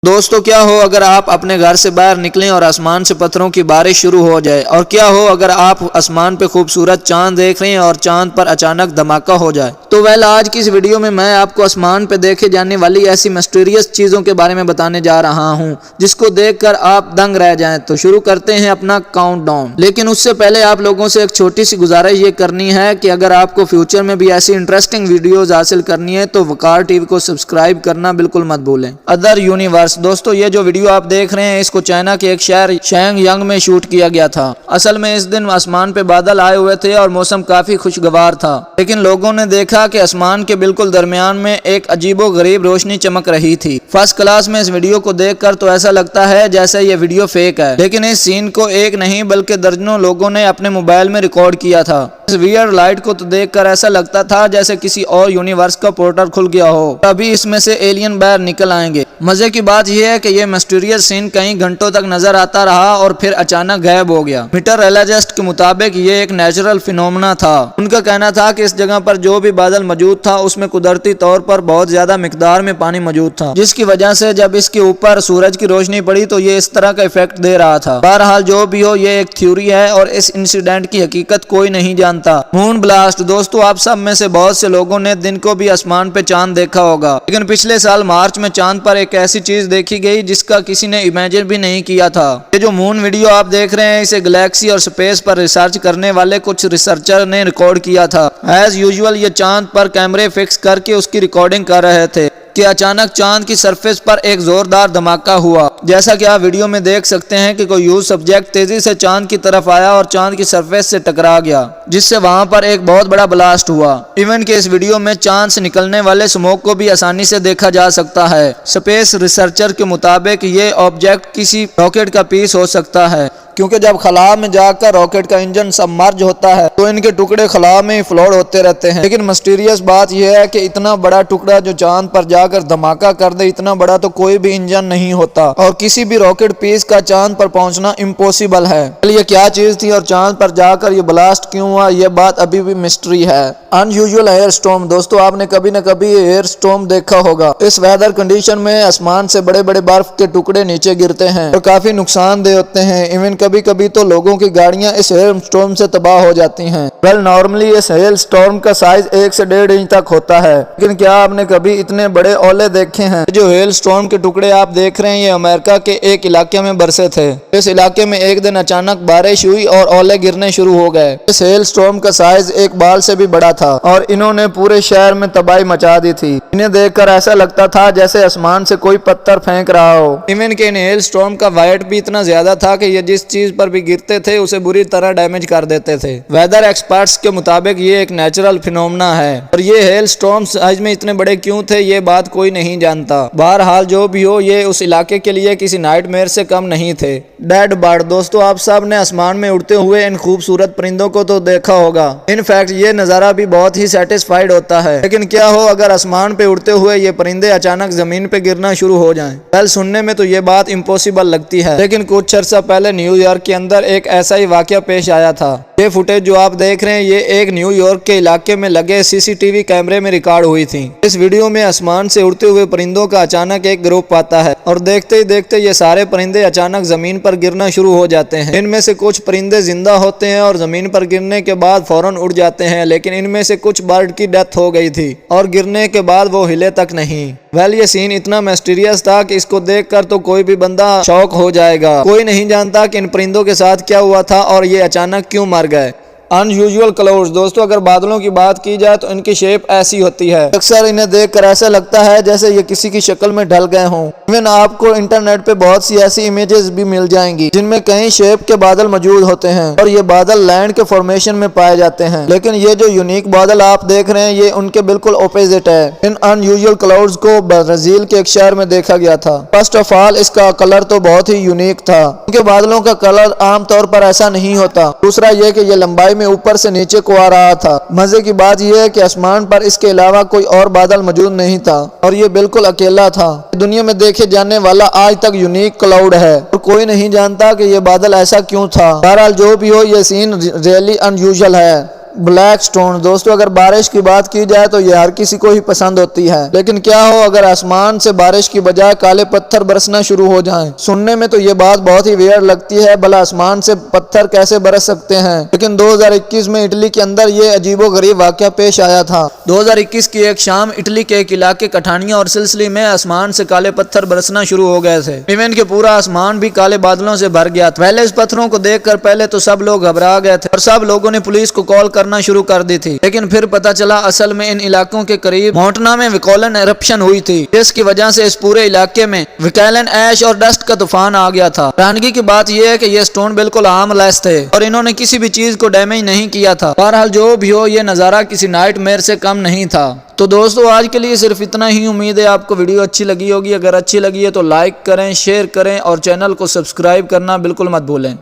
دوستو کیا ہو اگر آپ اپنے گھر سے باہر نکلیں اور آسمان سے پتھروں کی بارش شروع ہو جائے، اور کیا ہو اگر آپ آسمان پہ خوبصورت چاند دیکھ رہے ہیں اور چاند پر اچانک دھماکہ ہو جائے۔ تو آج کی اس ویڈیو میں آپ کو آسمان پہ دیکھے جانے والی ایسی مسٹیریس چیزوں کے بارے میں بتانے جا رہا ہوں جس کو دیکھ کر آپ دنگ رہ جائیں۔ تو شروع کرتے ہیں اپنا کاؤنٹ ڈاؤن، لیکن اس سے پہلے آپ لوگوں سے ایک چھوٹی سی گزارش یہ کرنی ہے کہ اگر آپ کو فیوچر میں بھی ایسی انٹرسٹنگ ویڈیوز حاصل کرنی ہے تو وقار ٹی وی کو سبسکرائب کرنا بالکل مت بھولیں۔ ادر یونیورس، دوستو یہ جو ویڈیو آپ دیکھ رہے ہیں اس کو چائنا کے ایک شہر شینگ ینگ میں شوٹ کیا گیا تھا۔ اصل میں اس دن آسمان پہ بادل آئے ہوئے تھے اور موسم کافی خوشگوار تھا، لیکن لوگوں نے دیکھا کہ آسمان کے بالکل درمیان میں ایک عجیب و غریب روشنی چمک رہی تھی۔ فرسٹ کلاس میں اس ویڈیو کو دیکھ کر تو ایسا لگتا ہے جیسے یہ ویڈیو فیک ہے، لیکن اس سین کو ایک نہیں بلکہ درجنوں لوگوں نے اپنے موبائل میں ریکارڈ کیا تھا۔ اس ویئرڈ لائٹ کو تو دیکھ کر ایسا لگتا تھا جیسے کسی اور یونیورس کا پورٹل کھل گیا ہو، ابھی اس میں سے ایلین باہر نکل آئیں گے۔ مزے کی بات یہ ہے کہ یہ مسٹیریس سین کئی گھنٹوں تک نظر آتا رہا اور پھر اچانک غائب ہو گیا۔ میٹرالوجسٹ کے مطابق یہ ایک نیچرل فینومنا تھا۔ ان کا کہنا تھا کہ اس جگہ پر جو بھی بادل موجود تھا اس میں قدرتی طور پر بہت زیادہ مقدار میں پانی موجود تھا، جس کی وجہ سے جب اس کے اوپر سورج کی روشنی پڑی تو یہ اس طرح کا ایفیکٹ دے رہا تھا۔ بہرحال جو بھی ہو یہ ایک تھیوری ہے اور اس انسیڈنٹ کی حقیقت کوئی نہیں جانتا۔ مون بلاسٹ، دوستو آپ سب میں سے بہت سے لوگوں نے دن کو بھی آسمان پہ چاند دیکھا ہوگا، لیکن پچھلے سال مارچ میں چاند پر ایک ایسی چیز دیکھی گئی جس کا کسی نے امیجن بھی نہیں کیا تھا۔ یہ جو مون ویڈیو آپ دیکھ رہے ہیں اسے گلیکسی اور سپیس پر ریسرچ کرنے والے کچھ ریسرچر نے ریکارڈ کیا تھا۔ ایز یوزول یہ چاند پر کیمرے فکس کر کے اس کی ریکارڈنگ کر رہے تھے کہ اچانک چاند کی سرفیس پر ایک زوردار دھماکہ ہوا۔ جیسا کہ آپ ویڈیو میں دیکھ سکتے ہیں کہ کوئی یوز سبجیکٹ تیزی سے چاند کی طرف آیا اور چاند کی سرفیس سے ٹکرا گیا، جس سے وہاں پر ایک بہت بڑا بلاسٹ ہوا۔ ایون کہ اس ویڈیو میں چاند سے نکلنے والے سموک کو بھی آسانی سے دیکھا جا سکتا ہے۔ سپیس ریسرچر کے مطابق یہ آبجیکٹ کسی راکٹ کا پیس ہو سکتا ہے، کیونکہ جب خلا میں جا کر راکٹ کا انجن سبمرج ہوتا ہے تو ان کے ٹکڑے خلا میں ہی فلوٹ ہوتے رہتے ہیں۔ لیکن مسٹیریس بات یہ ہے کہ اتنا بڑا ٹکڑا جو چاند پر جا کر دھماکہ کر دے، اتنا بڑا تو کوئی بھی انجن نہیں ہوتا، اور کسی بھی راکٹ پیس کا چاند پر پہنچنا امپوسیبل ہے۔ یہ کیا چیز تھی اور چاند پر جا کر یہ بلاسٹ کیوں ہوا، یہ بات ابھی بھی مسٹری ہے۔ ان یوزول ایئر سٹارم، دوستو آپ نے کبھی نہ کبھی ایئر سٹارم دیکھا ہوگا۔ اس ویدر کنڈیشن میں آسمان سے بڑے بڑے برف کے ٹکڑے نیچے گرتے ہیں اور کافی نقصان دہ ہوتے ہیں۔ ایون کبھی کبھی تو لوگوں کی گاڑیاں اس ہیل سٹارم سے تباہ ہو جاتی ہیں۔ نارملی اس ہیل سٹارم کا سائز 1 سے 1.5 انچ تک ہوتا ہے، لیکن کیا آپ نے کبھی اتنے بڑے اولے دیکھے ہیں؟ جو ہیل سٹارم کے ٹکڑے آپ دیکھ رہے ہیں یہ امریکہ کے ایک علاقے میں برسے تھے۔ اس علاقے میں ایک دن اچانک بارش ہوئی اور اولے گرنے شروع ہو گئے۔ اس ہیل سٹارم کا سائز ایک بال سے بھی بڑا تھا اور انہوں نے پورے شہر میں تباہی مچا دی تھی۔ انہیں دیکھ کر ایسا لگتا تھا جیسے آسمان سے کوئی پتھر پھینک رہا ہو۔ ایون کہ ان ہیل سٹارم کا ویٹ بھی اتنا زیادہ تھا کہ یہ جس چیز پر بھی گرتے تھے اسے بری طرح ڈیمیج کر دیتے تھے۔ ویدر ایکسپرٹس کے مطابق یہ ایک نیچرل فینومنا ہے، اور یہ ہیل سٹارم سائز میں اتنے بڑے کیوں تھے یہ بات کوئی نہیں جانتا۔ بہرحال جو بھی ہو یہ اس علاقے کے لیے کسی نائٹ میئر سے کم نہیں تھے۔ ڈیڈ برڈ، دوستو آپ سب نے آسمان میں اڑتے ہوئے ان خوبصورت پرندوں کو تو دیکھا ہوگا۔ ان فیکٹ یہ نظارہ بھی بہت ہی سیٹسفائیڈ ہوتا ہے، لیکن کیا ہو اگر آسمان پہ اڑتے ہوئے یہ پرندے اچانک زمین پہ گرنا شروع ہو جائیں؟ سننے میں تو یہ بات امپوسیبل لگتی ہے، لیکن کچھ عرصہ پہلے نیو یارک کے اندر ایک ایسا ہی واقعہ پیش آیا تھا۔ یہ فوٹیج جو آپ دیکھ رہے ہیں یہ ایک نیو یارک کے علاقے میں لگے CCTV کیمرے میں ریکارڈ ہوئی تھی۔ اس ویڈیو میں آسمان سے اڑتے ہوئے پرندوں کا اچانک ایک گروپ آتا ہے اور دیکھتے ہی دیکھتے یہ سارے پرندے اچانک زمین پر گرنا شروع ہو جاتے ہیں۔ ان میں سے کچھ پرندے زندہ ہوتے ہیں اور زمین پر گرنے کے بعد فوراً اڑ جاتے ہیں، لیکن ان میں سے کچھ برڈ کی ڈیتھ ہو گئی تھی اور گرنے کے بعد وہ ہلے تک نہیں۔ یہ سین اتنا مسٹیریس تھا کہ اس کو دیکھ کر تو کوئی بھی بندہ شوق ہو جائے گا۔ کوئی نہیں جانتا کہ ان پرندوں کے ساتھ کیا ہوا تھا اور یہ اچانک کیوں مر گئے۔ ان یوزول کلاؤڈز، دوستو اگر بادلوں کی بات کی جائے تو ان کی شیپ ایسی ہوتی ہے، اکثر انہیں دیکھ کر ایسا لگتا ہے جیسے یہ کسی کی شکل میں ڈھل گئے ہوں۔ ایون آپ کو انٹرنیٹ پہ بہت سی ایسی امیجز بھی مل جائیں گی جن میں کئی شیپ کے بادل موجود ہوتے ہیں اور یہ بادل لینڈ کے فارمیشن میں پائے جاتے ہیں، لیکن یہ جو یونیک بادل آپ دیکھ رہے ہیں یہ ان کے بالکل اپوزٹ ہے۔ ان یوزول کلاؤڈز کو برازیل کے ایک شہر میں دیکھا گیا تھا۔ فرسٹ آف آل اس کا کلر تو بہت ہی یونیک تھا، کیونکہ بادلوں کا کلر عام طور پر ایسا نہیں ہوتا۔ دوسرا یہ کہ یہ لمبائی میں اوپر سے نیچے کو آ رہا تھا۔ مزے کی بات یہ ہے کہ آسمان پر اس کے علاوہ کوئی اور بادل موجود نہیں تھا اور یہ بالکل اکیلا تھا۔ دنیا میں دیکھے جانے والا آج تک یونیک کلاؤڈ ہے اور کوئی نہیں جانتا کہ یہ بادل ایسا کیوں تھا۔ بہرحال جو بھی ہو یہ سین ریئلی ان یوزول ہے۔ Black stone. دوستو اگر بارش کی بات کی جائے تو یہ ہر کسی کو ہی پسند ہوتی ہے، لیکن کیا ہو اگر آسمان سے بارش کی بجائے کالے پتھر برسنا شروع ہو جائیں؟ سننے میں تو یہ بات بہت ہی ویئرڈ لگتی ہے، بھلا آسمان سے پتھر کیسے برس سکتے ہیں؟ لیکن 2021 میں اٹلی کے اندر یہ عجیب و غریب واقعہ پیش آیا تھا۔ 2021 کی ایک شام اٹلی کے ایک علاقے کٹانیا اور سلسلی میں آسمان سے کالے پتھر برسنا شروع ہو گئے تھے، ایون کہ پورا آسمان بھی کالے بادلوں سے بھر گیا تھا۔ پہلے اس پتھروں کو دیکھ کر پہلے تو سب لوگ گھبرا گئے تھے اور سب لوگوں نے پولیس کو کال کرنا شروع کر دی تھی، لیکن پھر پتا چلا اصل میں ان علاقوں کے قریب مونٹنا میں ویکولن ایرپشن ہوئی تھی، جس کی وجہ سے اس پورے علاقے میں ویکولن ایش اور ڈسٹ کا طوفان آ گیا تھا۔ حیرانگی کی بات یہ ہے کہ یہ سٹون بالکل عام لیس تھے اور انہوں نے کسی بھی چیز کو ڈیمیج نہیں کیا تھا۔ بہرحال جو بھی ہو، یہ نظارہ کسی نائٹ میئر سے کم نہیں تھا۔ تو دوستو آج کے لیے صرف اتنا ہی، امید ہے آپ کو ویڈیو اچھی لگی ہوگی۔ اگر اچھی لگی ہے تو لائک کریں، شیئر کریں اور چینل کو سبسکرائب کرنا بالکل مت بھولیں۔